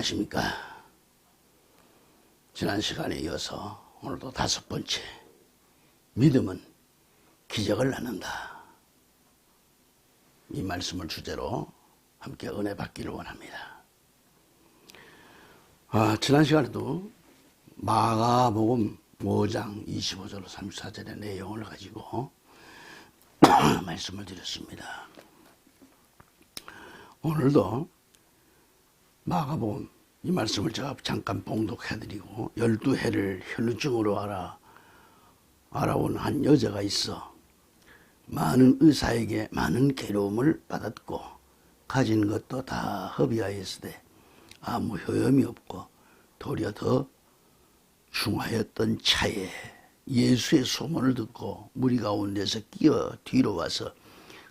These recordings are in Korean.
안녕하십니까. 지난 시간에 이어서 오늘도 5번째, 믿음은 기적을 낳는다, 이 말씀을 주제로 함께 은혜 받기를 원합니다. 지난 시간에도 마가복음 5장 25절로 34절의 내용을 가지고 말씀을 드렸습니다. 오늘도 마가복음 이 말씀을 제가 잠깐 봉독해드리고 12해를 혈루증으로 알아온 한 여자가 있어 많은 의사에게 많은 괴로움을 받았고 가진 것도 다 허비하였으되 아무 효험이 없고 도리어 더 중하였던 차에 예수의 소문을 듣고 무리 가운데서 끼어 뒤로 와서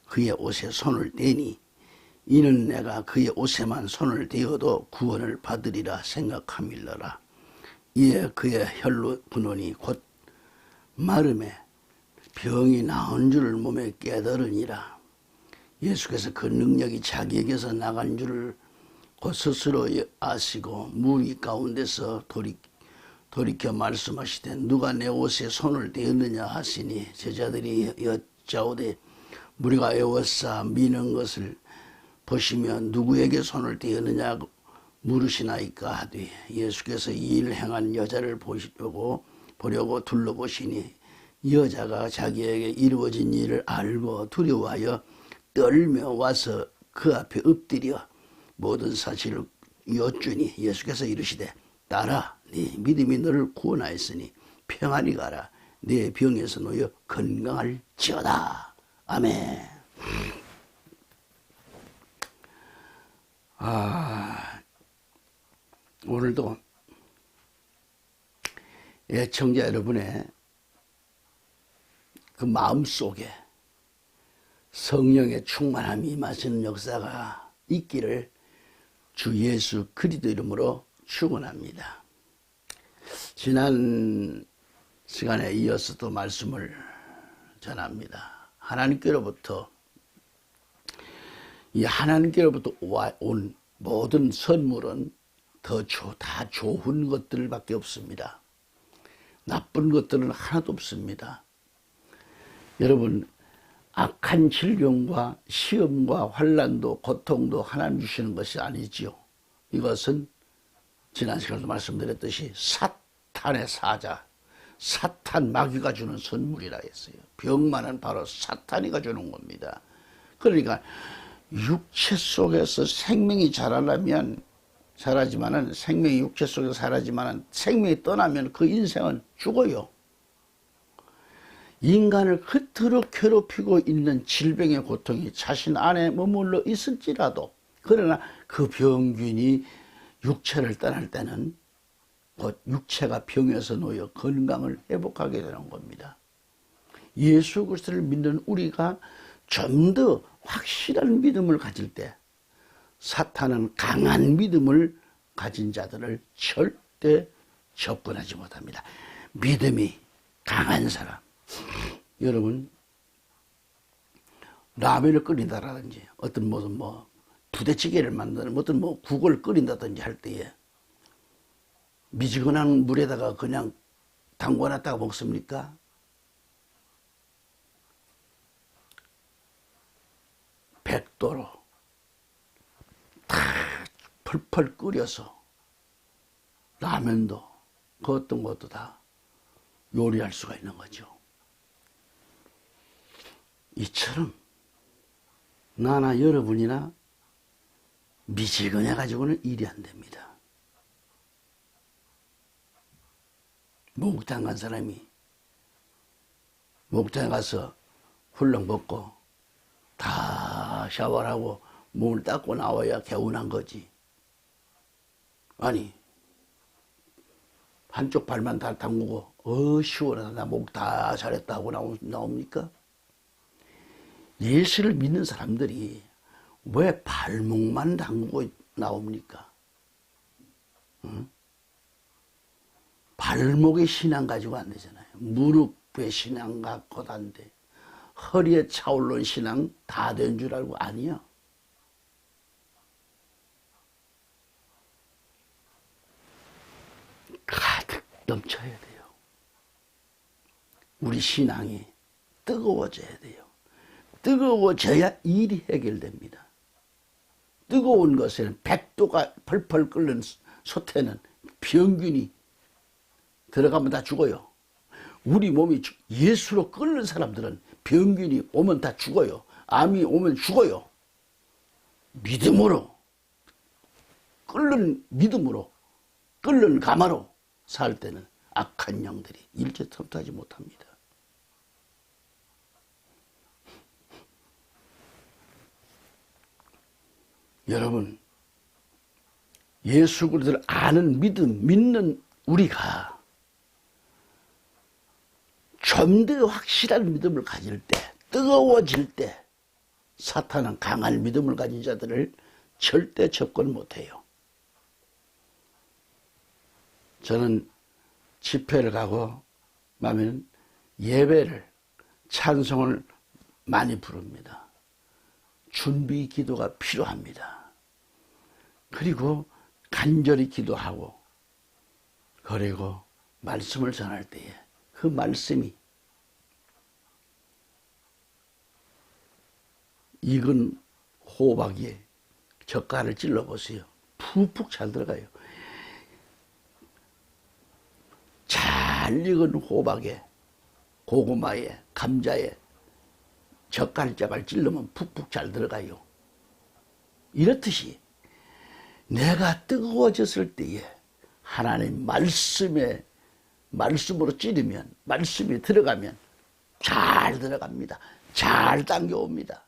그의 옷에 손을 대니 이는 내가 그의 옷에만 손을 대어도 구원을 받으리라 생각함일러라. 이에 그의 혈루 근원이 곧 마름에 병이 나은 줄을 몸에 깨달으니라. 예수께서 그 능력이 자기에게서 나간 줄을 곧 스스로 아시고 무리 가운데서 돌이켜 말씀하시되 누가 내 옷에 손을 대었느냐 하시니 제자들이 여짜오되 무리가 애워싸 미는 것을 보시며 누구에게 손을 대었느냐고 물으시나이까 하되 예수께서 이 일을 행한 여자를 보려고 둘러보시니 여자가 자기에게 이루어진 일을 알고 두려워하여 떨며 와서 그 앞에 엎드려 모든 사실을 여쭈니 예수께서 이르시되 딸아, 네 믿음이 너를 구원하였으니 평안히 가라. 네 병에서 놓여 건강할지어다. 아멘. 오늘도 애청자 여러분의 그 마음속에 성령의 충만함이 임하시는 역사가 있기를 주 예수 그리스도 이름으로 축원합니다. 지난 시간에 이어서 또 말씀을 전합니다. 하나님께로부터 온 모든 선물은 다 좋은 것들밖에 없습니다. 나쁜 것들은 하나도 없습니다. 여러분, 악한 질병과 시험과 환난도 고통도 하나님 주시는 것이 아니지요. 이것은 지난 시간에도 말씀드렸듯이 사탄의 사자, 사탄 마귀가 주는 선물이라 했어요. 병만은 바로 사탄이가 주는 겁니다. 그러니까 육체 속에서 생명이 자라지만은 생명이 육체 속에서 자라지만은 생명이 떠나면 그 인생은 죽어요. 인간을 그토록 괴롭히고 있는 질병의 고통이 자신 안에 머물러 있을지라도 그러나 그 병균이 육체를 떠날 때는 곧 육체가 병에서 놓여 건강을 회복하게 되는 겁니다. 예수 그리스도를 믿는 우리가 좀 더 확실한 믿음을 가질 때 사탄은 강한 믿음을 가진 자들을 절대 접근하지 못합니다. 믿음이 강한 사람. 여러분, 라면을 끓인다라든지 어떤 무슨 부대찌개를 만드는 어떤 국을 끓인다든지 할 때에 미지근한 물에다가 그냥 담궈놨다가 먹습니까? 100도로 다 펄펄 끓여서 라면도 그 어떤 것도 다 요리할 수가 있는 거죠. 이처럼 나나 여러분이나 미지근해 가지고는 일이 안 됩니다. 목욕탕 간 사람이 목욕탕에 가서 훌렁 벗고 다 샤워를 하고 몸을 닦고 나와야 개운한 거지. 아니, 한쪽 발만 다 담그고 시원하다, 나 목 다 잘했다 하고 나옵니까? 예수를 믿는 사람들이 왜 발목만 담그고 나옵니까? 응? 발목에 신앙 가지고 안 되잖아요. 무릎에 신앙 갖고 안 돼. 허리에 차오른 신앙 다 된 줄 알고 아니야. 우리 신앙이 뜨거워져야 돼요. 뜨거워져야 일이 해결됩니다. 뜨거운 것에는 100도가 펄펄 끓는 솥에는 병균이 들어가면 다 죽어요. 우리 몸이 예수로 끓는 사람들은 병균이 오면 다 죽어요. 암이 오면 죽어요. 믿음으로, 끓는 가마로 살 때는 악한 영들이 일체 틈타지 못합니다. 여러분, 예수 그리스도를 아는 믿는 우리가 좀 더 확실한 믿음을 가질 때, 뜨거워질 때 사탄은 강한 믿음을 가진 자들을 절대 접근 못해요. 저는 집회를 가고 나면 예배를, 찬송을 많이 부릅니다. 준비 기도가 필요합니다. 그리고 간절히 기도하고, 그리고 말씀을 전할 때에 그 말씀이 익은 호박에 젓갈을 찔러보세요. 푹푹 잘 들어가요. 잘 익은 호박에, 고구마에, 감자에 젓갈짝을 찔르면 푹푹 잘 들어가요. 이렇듯이 내가 뜨거워졌을 때에 하나님 말씀으로 찌르면, 말씀이 들어가면 잘 들어갑니다. 잘 당겨옵니다.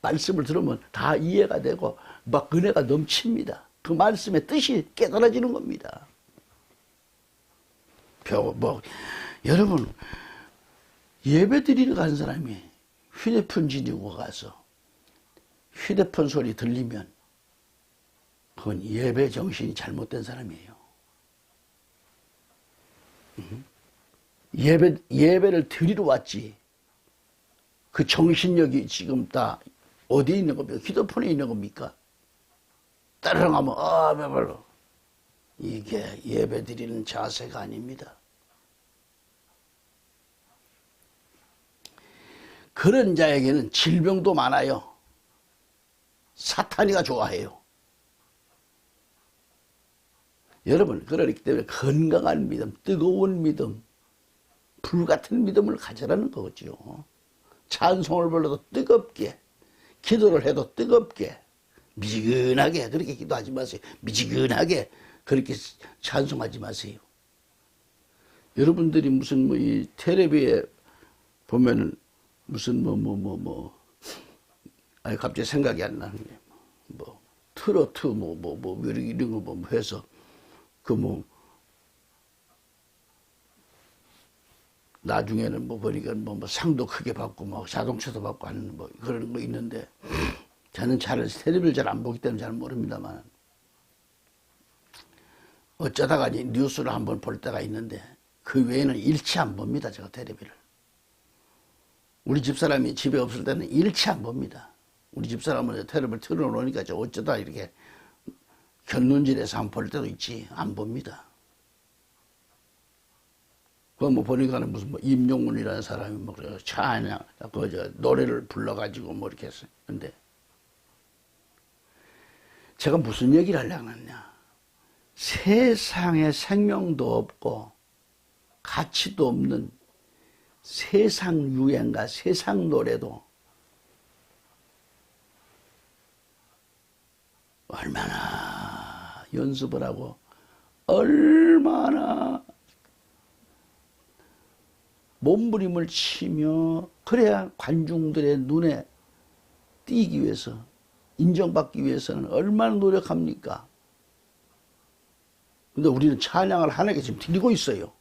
말씀을 들으면 다 이해가 되고 막 은혜가 넘칩니다. 그 말씀의 뜻이 깨달아지는 겁니다. 여러분, 예배 드리러 간 사람이 휴대폰 지니고 가서 휴대폰 소리 들리면 그건 예배 정신이 잘못된 사람이에요. 예배를 드리러 왔지. 그 정신력이 지금 다 어디에 있는 겁니까? 휴대폰에 있는 겁니까? 따라가면 별로. 이게 예배 드리는 자세가 아닙니다. 그런 자에게는 질병도 많아요. 사탄이가 좋아해요. 여러분, 그렇기 때문에 건강한 믿음, 뜨거운 믿음, 불같은 믿음을 가져라는 거죠. 찬송을 불러도 뜨겁게, 기도를 해도 뜨겁게, 미지근하게 그렇게 기도하지 마세요. 미지근하게 그렇게 찬송하지 마세요. 여러분들이 무슨 이 텔레비에 보면은 무슨 아니 갑자기 생각이 안 나는 게 트로트 이런 거 해서 나중에는 보니까 상도 크게 받고 자동차도 받고 하는 그런 거 있는데, 저는 텔레비를 잘 안 보기 때문에 잘 모릅니다만, 어쩌다가 뉴스를 한번 볼 때가 있는데 그 외에는 일치 안 봅니다. 제가 텔레비를. 우리 집사람이 집에 없을 때는 일치 안 봅니다. 우리 집사람은 텔레비를 틀어놓으니까 어쩌다 이렇게 견눈질해서 한번 볼 때도 있지, 안 봅니다. 보니까 무슨 임용훈이라는 사람이 찬양, 노래를 불러가지고 이렇게 했어요. 근데 제가 무슨 얘기를 하려고 하냐. 세상에 생명도 없고 가치도 없는 세상 유행가, 세상 노래도 얼마나 연습을 하고 얼마나 몸부림을 치며 그래야 관중들의 눈에 띄기 위해서, 인정받기 위해서는 얼마나 노력합니까? 근데 우리는 찬양을 하나님께 지금 드리고 있어요.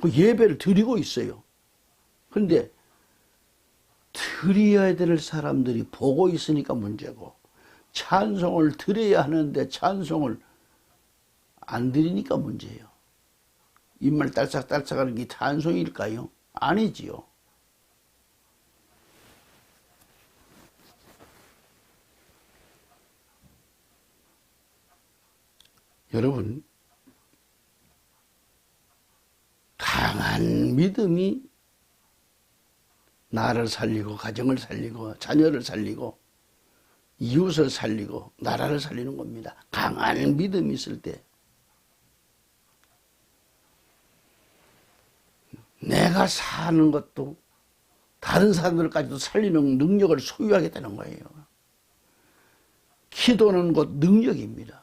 그 예배를 드리고 있어요. 근데 드려야 될 사람들이 보고 있으니까 문제고, 찬송을 드려야 하는데 찬송을 안 드리니까 문제예요. 입만 딸싹딸싹하는 게 찬송일까요? 아니지요. 여러분, 강한 믿음이 나를 살리고 가정을 살리고 자녀를 살리고 이웃을 살리고 나라를 살리는 겁니다. 강한 믿음이 있을 때 내가 사는 것도 다른 사람들까지도 살리는 능력을 소유하게 되는 거예요. 기도는 곧 능력입니다.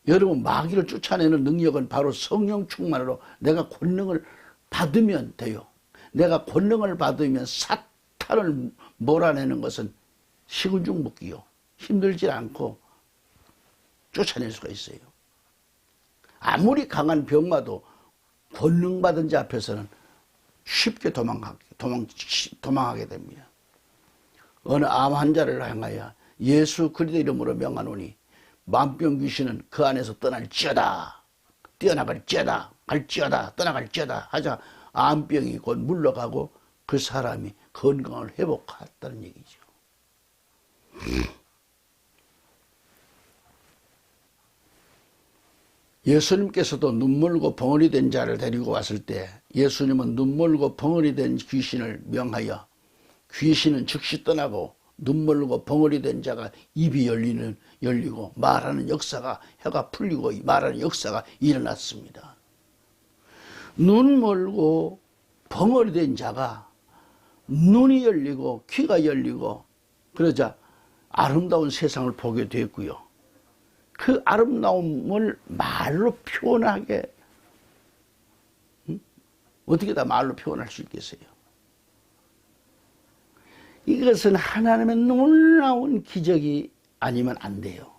여러분, 마귀를 쫓아내는 능력은 바로 성령 충만으로 내가 권능을 받으면 돼요. 내가 권능을 받으면 사탄을 몰아내는 것은 식은죽 먹기요. 힘들지 않고 쫓아낼 수가 있어요. 아무리 강한 병마도 권능받은 자 앞에서는 쉽게 도망하게 됩니다. 어느 암 환자를 향하여 예수 그리스도 이름으로 명하노니 만병 귀신은 그 안에서 떠날지어다, 뛰어나갈지어다, 갈지어다, 떠나갈지어다 하자 암병이 곧 물러가고 그 사람이 건강을 회복했다는 얘기죠. 예수님께서도 눈멀고 벙어리 된 자를 데리고 왔을 때 예수님은 눈멀고 벙어리 된 귀신을 명하여 귀신은 즉시 떠나고 눈멀고 벙어리 된 자가 입이 열리고 말하는 역사가, 혀가 풀리고 말하는 역사가 일어났습니다. 눈멀고 벙어리 된 자가 눈이 열리고 귀가 열리고 그러자 아름다운 세상을 보게 됐고요. 그 아름다움을 말로 표현하게 어떻게 다 말로 표현할 수 있겠어요? 이것은 하나님의 놀라운 기적이 아니면 안 돼요.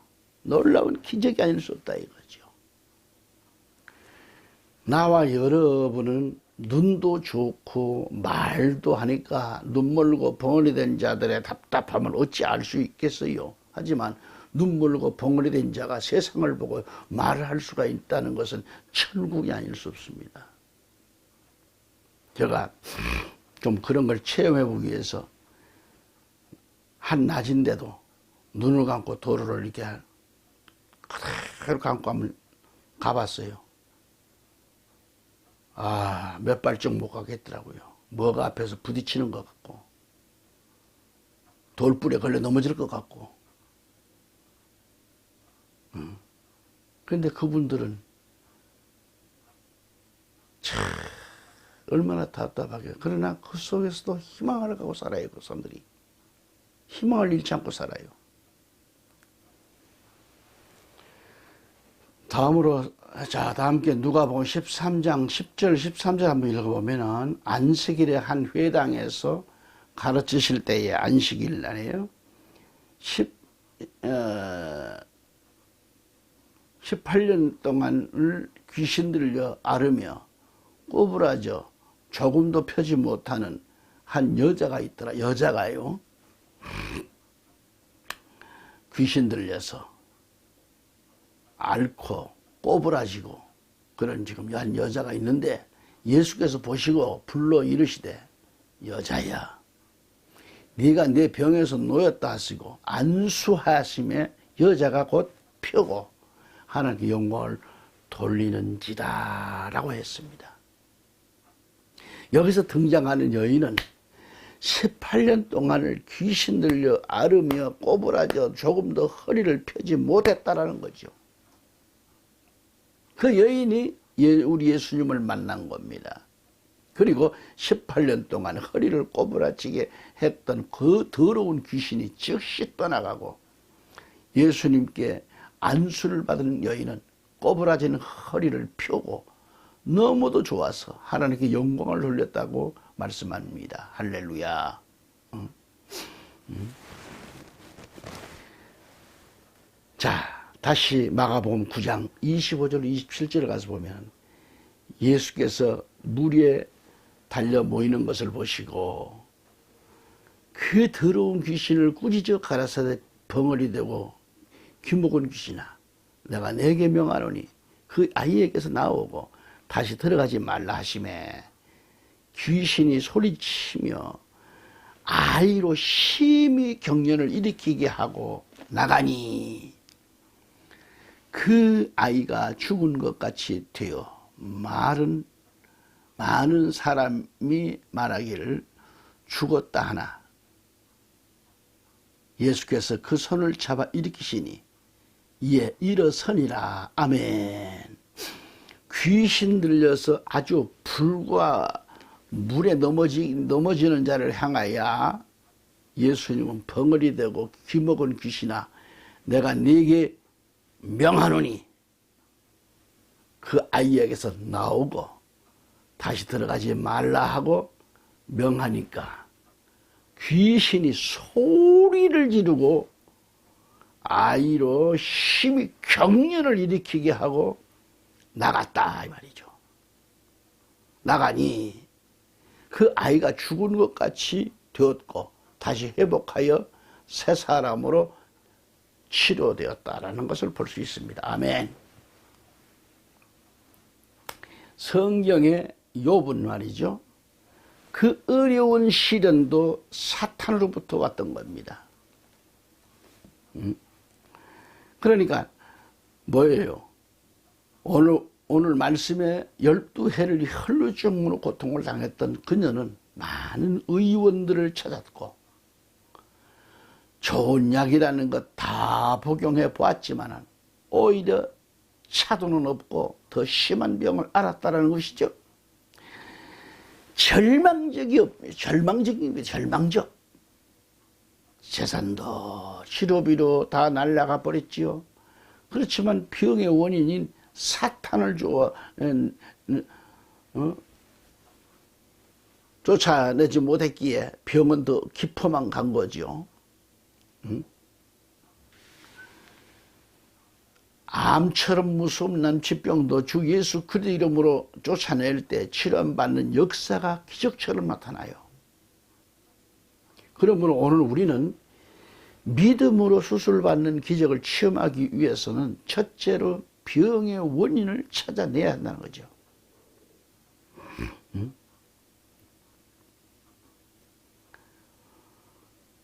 놀라운 기적이 아닐 수 없다 이거죠. 나와 여러분은 눈도 좋고 말도 하니까 눈멀고 벙어리 된 자들의 답답함을 어찌 알 수 있겠어요. 하지만 눈멀고 벙어리 된 자가 세상을 보고 말을 할 수가 있다는 것은 천국이 아닐 수 없습니다. 제가 좀 그런 걸 체험해 보기 위해서 한낮인데도 눈을 감고 도로를 이렇게 그대로 감고 한번 가봤어요. 몇 발짝 못 가겠더라고요. 뭐가 앞에서 부딪히는 것 같고 돌불에 걸려 넘어질 것 같고. 그런데 그분들은 참 얼마나 답답하게. 그러나 그 속에서도 희망을 갖고 살아요. 그 사람들이 희망을 잃지 않고 살아요. 다음으로 다 함께 누가복음 13장 10절 13절 한번 읽어보면은 안식일의 한 회당에서 가르치실 때의 안식일 날이에요. 18년 동안을 귀신 들려 앓으며 꼬부라져 조금도 펴지 못하는 한 여자가 있더라. 여자가요. 귀신 들려서 앓고 꼬부라지고 그런 지금 한 여자가 있는데 예수께서 보시고 불러 이르시되 여자야 네가 내 병에서 놓였다 하시고 안수하심에 여자가 곧 펴고 하나님께 영광을 돌리는지다 라고 했습니다. 여기서 등장하는 여인은 18년 동안을 귀신 들려 앓으며 꼬부라져 조금 더 허리를 펴지 못했다라는 거죠. 그 여인이 우리 예수님을 만난 겁니다. 그리고 18년 동안 허리를 꼬부라지게 했던 그 더러운 귀신이 즉시 떠나가고 예수님께 안수를 받은 여인은 꼬부라지는 허리를 펴고 너무도 좋아서 하나님께 영광을 돌렸다고 말씀합니다. 할렐루야. 자, 다시 마가복음 9장 25절 27절에 가서 보면 예수께서 물 위에 달려 모이는 것을 보시고 그 더러운 귀신을 꾸짖어 가라사대 벙어리 되고 귀먹은 귀신아 내가 네게 명하노니 그 아이에게서 나오고 다시 들어가지 말라 하시매 귀신이 소리치며 아이로 심히 경련을 일으키게 하고 나가니 그 아이가 죽은 것 같이 되어 말은 많은 사람이 말하기를 죽었다 하나 예수께서 그 손을 잡아 일으키시니 이에 일어서니라. 아멘. 귀신 들려서 아주 불과 물에 넘어지는 자를 향하여 예수님은 벙어리 대고 귀먹은 귀신아 내가 네게 명하노니 그 아이에게서 나오고 다시 들어가지 말라 하고 명하니까 귀신이 소리를 지르고 아이로 심히 경련을 일으키게 하고 나갔다 이 말이죠. 나가니 그 아이가 죽은 것 같이 되었고 다시 회복하여 새 사람으로 치료되었다라는 것을 볼 수 있습니다. 아멘. 성경의 욥은 말이죠. 그 어려운 시련도 사탄으로부터 왔던 겁니다. 그러니까 뭐예요? 오늘 말씀에 12해를 혈루증으로 고통을 당했던 그녀는 많은 의원들을 찾았고 좋은 약이라는 것 다 복용해 보았지만 오히려 차도는 없고 더 심한 병을 앓았다는 것이죠. 절망적인 게 절망적. 재산도 치료비로 다 날아가 버렸지요. 그렇지만 병의 원인인 사탄을 쫓아내지 못했기에 병은 더 깊어만 간 거죠. 암처럼 무서운 난치병도 주 예수 그리스도 이름으로 쫓아낼 때 치료받는 역사가 기적처럼 나타나요. 그러므로 오늘 우리는 믿음으로 수술받는 기적을 체험하기 위해서는 첫째로 병의 원인을 찾아내야 한다는 거죠.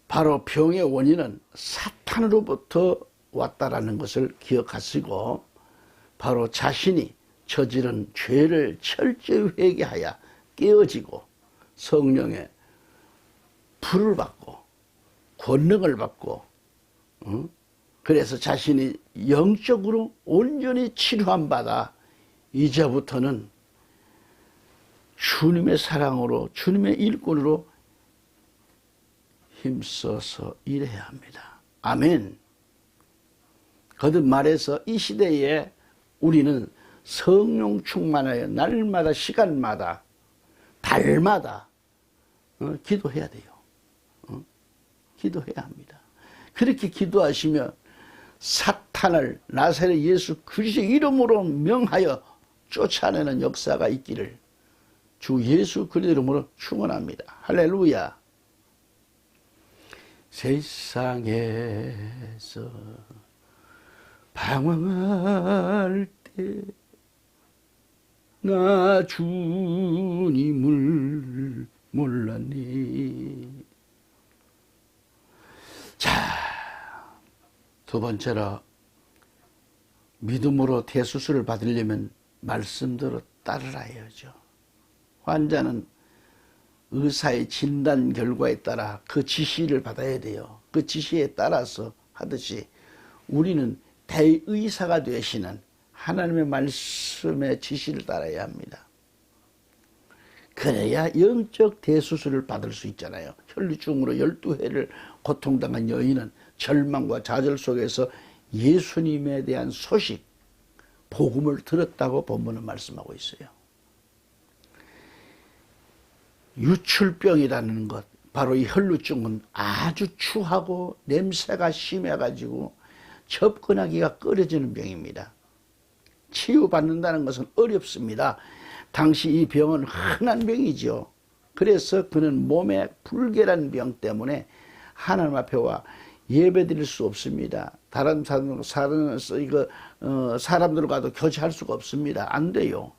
바로 병의 원인은 사탄으로부터 왔다라는 것을 기억하시고 바로 자신이 저지른 죄를 철저히 회개하여 깨어지고 성령의 불을 받고 권능을 받고 그래서 자신이 영적으로 온전히 치료함 받아 이제부터는 주님의 사랑으로 주님의 일꾼으로 힘써서 일해야 합니다. 아멘. 거듭 말해서 이 시대에 우리는 성령 충만하여 날마다 시간마다 달마다 기도해야 돼요. 기도해야 합니다. 그렇게 기도하시면 사탄을 나사렛 예수 그리스도 이름으로 명하여 쫓아내는 역사가 있기를 주 예수 그리스도 이름으로 축원합니다. 할렐루야. 세상에서 방황할 때 나 주님을 몰랐니. 자, 두 번째로 믿음으로 대수술을 받으려면 말씀대로 따르라야죠. 환자는 의사의 진단 결과에 따라 그 지시를 받아야 돼요. 그 지시에 따라서 하듯이 우리는 대의사가 되시는 하나님의 말씀의 지시를 따라야 합니다. 그래야 영적 대수술을 받을 수 있잖아요. 혈루증으로 12회를 고통당한 여인은 절망과 좌절 속에서 예수님에 대한 소식, 복음을 들었다고 본문은 말씀하고 있어요. 유출병이라는 것, 바로 이 혈루증은 아주 추하고 냄새가 심해가지고 접근하기가 꺼려지는 병입니다. 치유받는다는 것은 어렵습니다. 당시 이 병은 흔한 병이죠. 그래서 그는 몸에 불결한 병 때문에 하나님 앞에 와 예배드릴 수 없습니다. 다른 사람들과도 교제할 수가 없습니다. 안 돼요.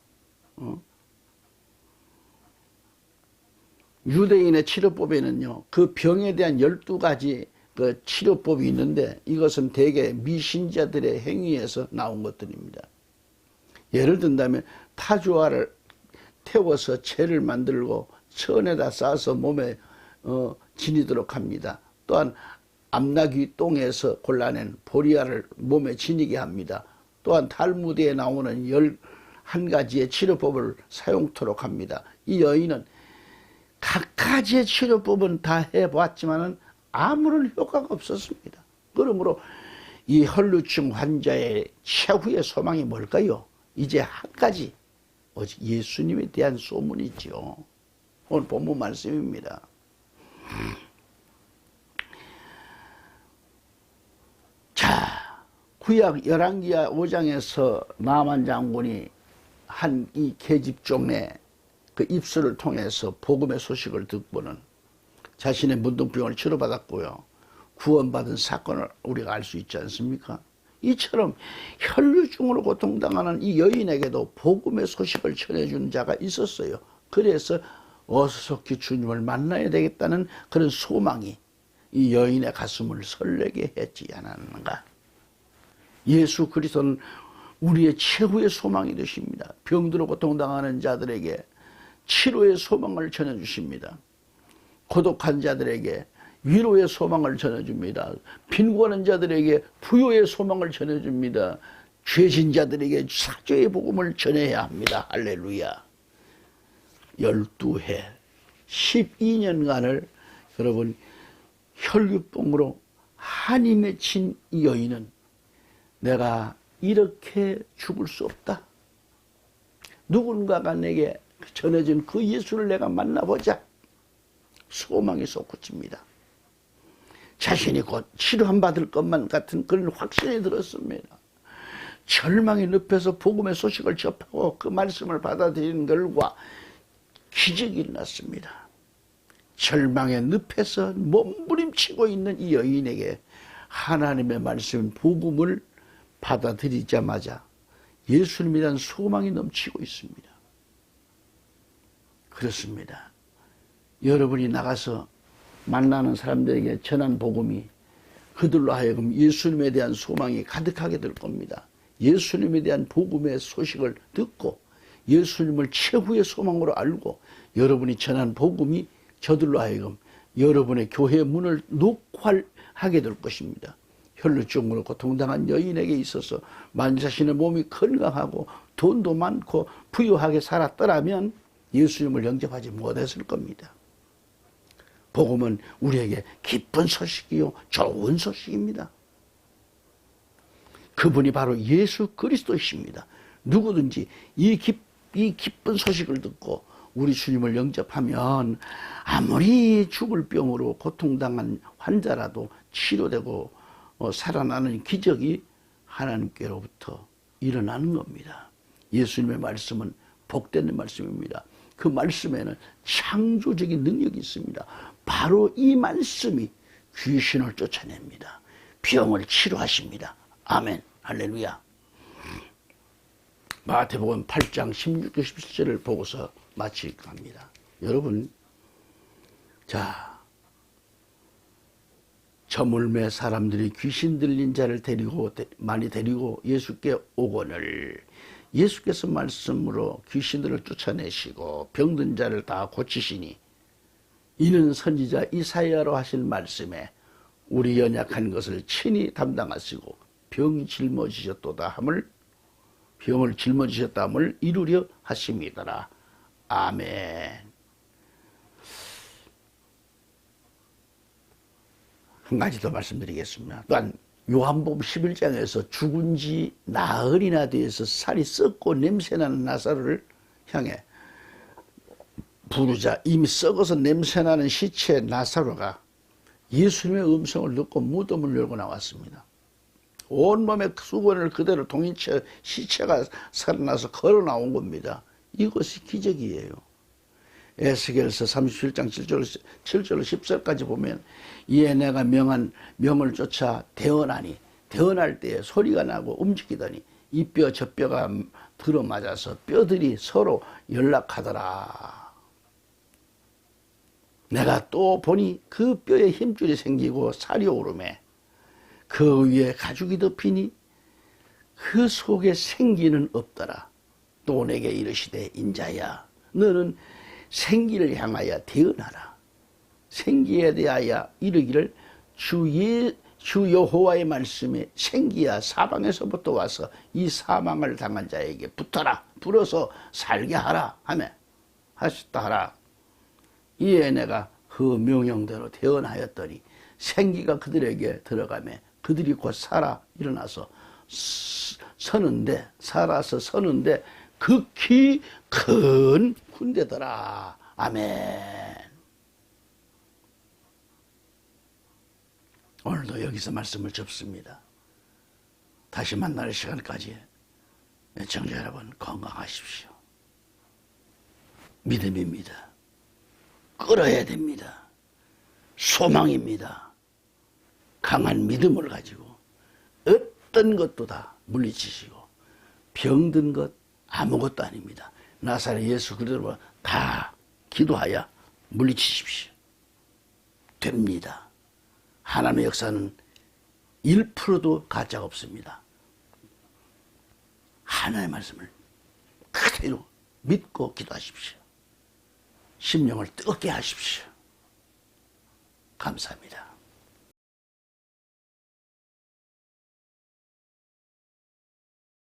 유대인의 치료법에는요, 그 병에 대한 12가지 그 치료법이 있는데 이것은 대개 미신자들의 행위에서 나온 것들입니다. 예를 든다면 타주화를 태워서 채를 만들고 천에다 싸서 몸에 지니도록 합니다. 또한 암나귀 똥에서 골라낸 보리알을 몸에 지니게 합니다. 또한 탈무드에 나오는 11가지의 치료법을 사용토록 합니다. 이 여인은 각가지의 치료법은 다 해보았지만 아무런 효과가 없었습니다. 그러므로 이 혈루증 환자의 최후의 소망이 뭘까요? 이제 한 가지, 오직 예수님에 대한 소문이죠. 오늘 본문 말씀입니다. 자, 구약 열왕기하 5장에서 나만 장군이 한 이 계집종의 그 입술을 통해서 복음의 소식을 듣고는 자신의 문둥병을 치료받았고요. 구원받은 사건을 우리가 알 수 있지 않습니까? 이처럼 혈루증으로 고통당하는 이 여인에게도 복음의 소식을 전해주는 자가 있었어요. 그래서 어수속히 주님을 만나야 되겠다는 그런 소망이 이 여인의 가슴을 설레게 했지 않았는가. 예수 그리스도는 우리의 최후의 소망이 되십니다. 병들어 고통당하는 자들에게 치료의 소망을 전해주십니다. 고독한 자들에게 위로의 소망을 전해줍니다. 빈곤한 자들에게 부요의 소망을 전해줍니다. 죄진 자들에게 사죄의 복음을 전해야 합니다. 할렐루야. 12해 12년간을 여러분 혈류병으로 한이 맺힌 이 여인은 내가 이렇게 죽을 수 없다. 누군가가 내게 전해진 그 예수를 내가 만나보자. 소망이 솟구칩니다. 자신이 곧 치료받을 것만 같은 그런 확신이 들었습니다. 절망의 늪에서 복음의 소식을 접하고 그 말씀을 받아들이는 결과 기적이 일어났습니다. 절망의 늪에서 몸부림치고 있는 이 여인에게 하나님의 말씀 복음을 받아들이자마자 예수님에 대한 소망이 넘치고 있습니다. 그렇습니다. 여러분이 나가서 만나는 사람들에게 전한 복음이 그들로 하여금 예수님에 대한 소망이 가득하게 될 겁니다. 예수님에 대한 복음의 소식을 듣고 예수님을 최후의 소망으로 알고 여러분이 전한 복음이 저들로 하여금 여러분의 교회 문을 녹화하게 될 것입니다. 혈루증으로 고통당한 여인에게 있어서 만일 자신의 몸이 건강하고 돈도 많고 부유하게 살았더라면 예수님을 영접하지 못했을 겁니다. 복음은 우리에게 기쁜 소식이요 좋은 소식입니다. 그분이 바로 예수 그리스도이십니다. 누구든지 이 기쁜 소식을 듣고 우리 주님을 영접하면 아무리 죽을 병으로 고통당한 환자라도 치료되고 살아나는 기적이 하나님께로부터 일어나는 겁니다. 예수님의 말씀은 복된 말씀입니다. 그 말씀에는 창조적인 능력이 있습니다. 바로 이 말씀이 귀신을 쫓아냅니다. 병을 치료하십니다. 아멘. 할렐루야. 마태복음 8장 16절 17절을 보고서 마치고 합니다. 여러분, 자, 저물매 사람들이 귀신 들린 자를 많이 데리고 예수께 오거늘 예수께서 말씀으로 귀신들을 쫓아내시고 병든 자를 다 고치시니 이는 선지자 이사야로 하신 말씀에 우리 연약한 것을 친히 담당하시고 병을 짊어지셨다 함을 이루려 하심이더라. 아멘. 한 가지 더 말씀드리겠습니다. 또한 요한복음 11장에서 죽은 지 나흘이나 되어서 살이 썩고 냄새나는 나사로를 향해 부르자 이미 썩어서 냄새나는 시체 나사로가 예수님의 음성을 듣고 무덤을 열고 나왔습니다. 온몸의 수건을 그대로 동인 채 시체가 살아나서 걸어 나온 겁니다. 이것이 기적이에요. 에스겔서 37장 7절로 10절까지 보면 이에 내가 명을 쫓아 대언하니 대언할 때에 소리가 나고 움직이더니 이 뼈 저 뼈가 들어맞아서 뼈들이 서로 연락하더라. 내가 또 보니 그 뼈에 힘줄이 생기고 살이 오르매 그 위에 가죽이 덮이니 그 속에 생기는 없더라. 또 내게 이르시되 인자야 너는 생기를 향하여 대언하라. 생기에 대하여 이르기를 주 여호와의 말씀에 생기야 사방에서부터 와서 이 사망을 당한 자에게 붙어라. 불어서 살게 하라 하며 하셨다 하라. 이에 내가 그 명령대로 대언하였더니 생기가 그들에게 들어가며 그들이 곧 살아 일어나서 살아서 서는데 극히 큰 군대더라. 아멘. 오늘도 여기서 말씀을 접습니다. 다시 만날 시간까지 애청자 여러분 건강하십시오. 믿음입니다. 끌어야 됩니다. 소망입니다. 강한 믿음을 가지고 어떤 것도 다 물리치시고 병든 것 아무것도 아닙니다. 나사렛 예수 그리스도로 다 기도하여 물리치십시오. 됩니다. 하나님의 역사는 1%도 가짜가 없습니다. 하나님의 말씀을 그대로 믿고 기도하십시오. 심령을 뜨겁게 하십시오. 감사합니다.